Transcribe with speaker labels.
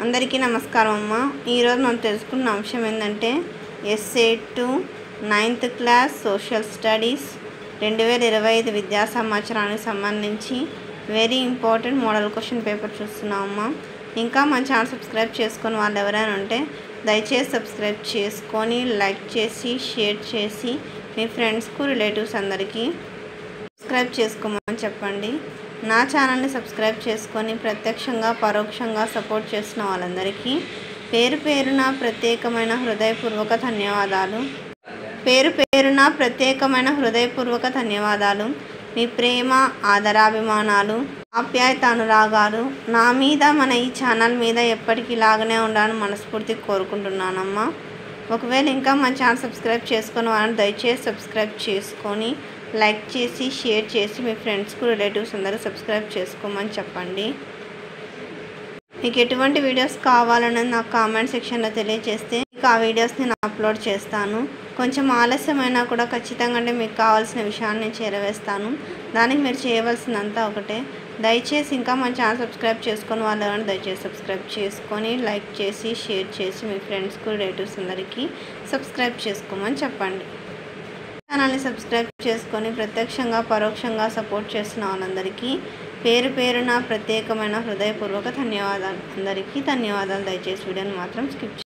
Speaker 1: అందరికీ నమస్కారం అమ్మ. ఈరోజు మనం తెలుసుకున్న అంశం ఏంటంటే ఎస్ఏ2 9th క్లాస్ సోషల్ స్టడీస్ 2025 విద్యా సంవత్సరానికి సంబంధించి very important model question paper చూస్తున్నామమ్మా. ఇంకా మన ఛానల్ సబ్స్క్రైబ్ చేసుకొని వాళ్ళు ఎవరైనా ఉంటే దయచేసి సబ్స్క్రైబ్ చేసుకొని లైక్ చేసి షేర్ చేసి మీ ఫ్రెండ్స్కు రిలేటివ్స్ అందరికీ సబ్స్క్రైబ్ చేసుకోమని చెప్పండి. నా ఛానల్ని సబ్స్క్రైబ్ చేసుకొని ప్రత్యక్షంగా పరోక్షంగా సపోర్ట్ చేసిన వాళ్ళందరికీ పేరు పేరున ప్రత్యేకమైన హృదయపూర్వక ధన్యవాదాలు. మీ ప్రేమ ఆదరాభిమానాలు ఆప్యాయత అనురాగాలు నా మీద మన ఈ ఛానల్ మీద ఎప్పటికీ ఇలాగనే ఉండాలని మనస్ఫూర్తిగా కోరుకుంటున్నానమ్మా. ఒకవేళ ఇంకా మన ఛానల్ సబ్స్క్రైబ్ చేసుకుని వాళ్ళని దయచేసి సబ్స్క్రైబ్ చేసుకొని లైక్ చేసి షేర్ చేసి మీ ఫ్రెండ్స్కు రిలేటివ్స్ అందరూ సబ్స్క్రైబ్ చేసుకోమని చెప్పండి. మీకు ఎటువంటి వీడియోస్ కావాలన్నది నాకు కామెంట్ సెక్షన్లో తెలియజేస్తే మీకు ఆ వీడియోస్ని నేను అప్లోడ్ చేస్తాను. కొంచెం ఆలస్యమైనా కూడా ఖచ్చితంగా మీకు కావాల్సిన విషయాన్ని నేను చేరవేస్తాను. దానికి మీరు చేయవలసిందంతా ఒకటే, దయచేసి ఇంకా మన ఛానల్ సబ్స్క్రైబ్ చేసుకొని వాళ్ళు ఎవరైనా దయచేసి సబ్స్క్రైబ్ చేసుకొని లైక్ చేసి షేర్ చేసి మీ ఫ్రెండ్స్కు రిలేటివ్స్ అందరికీ సబ్స్క్రైబ్ చేసుకోమని చెప్పండి. ఛానల్ని సబ్స్క్రైబ్ చేసుకొని ప్రత్యక్షంగా పరోక్షంగా సపోర్ట్ చేసిన వాళ్ళందరికీ పేరు పేరున ప్రత్యేకమైన హృదయపూర్వక ధన్యవాదాలు. అందరికీ ధన్యవాదాలు. దయచేసి వీడియోని మాత్రం స్కిప్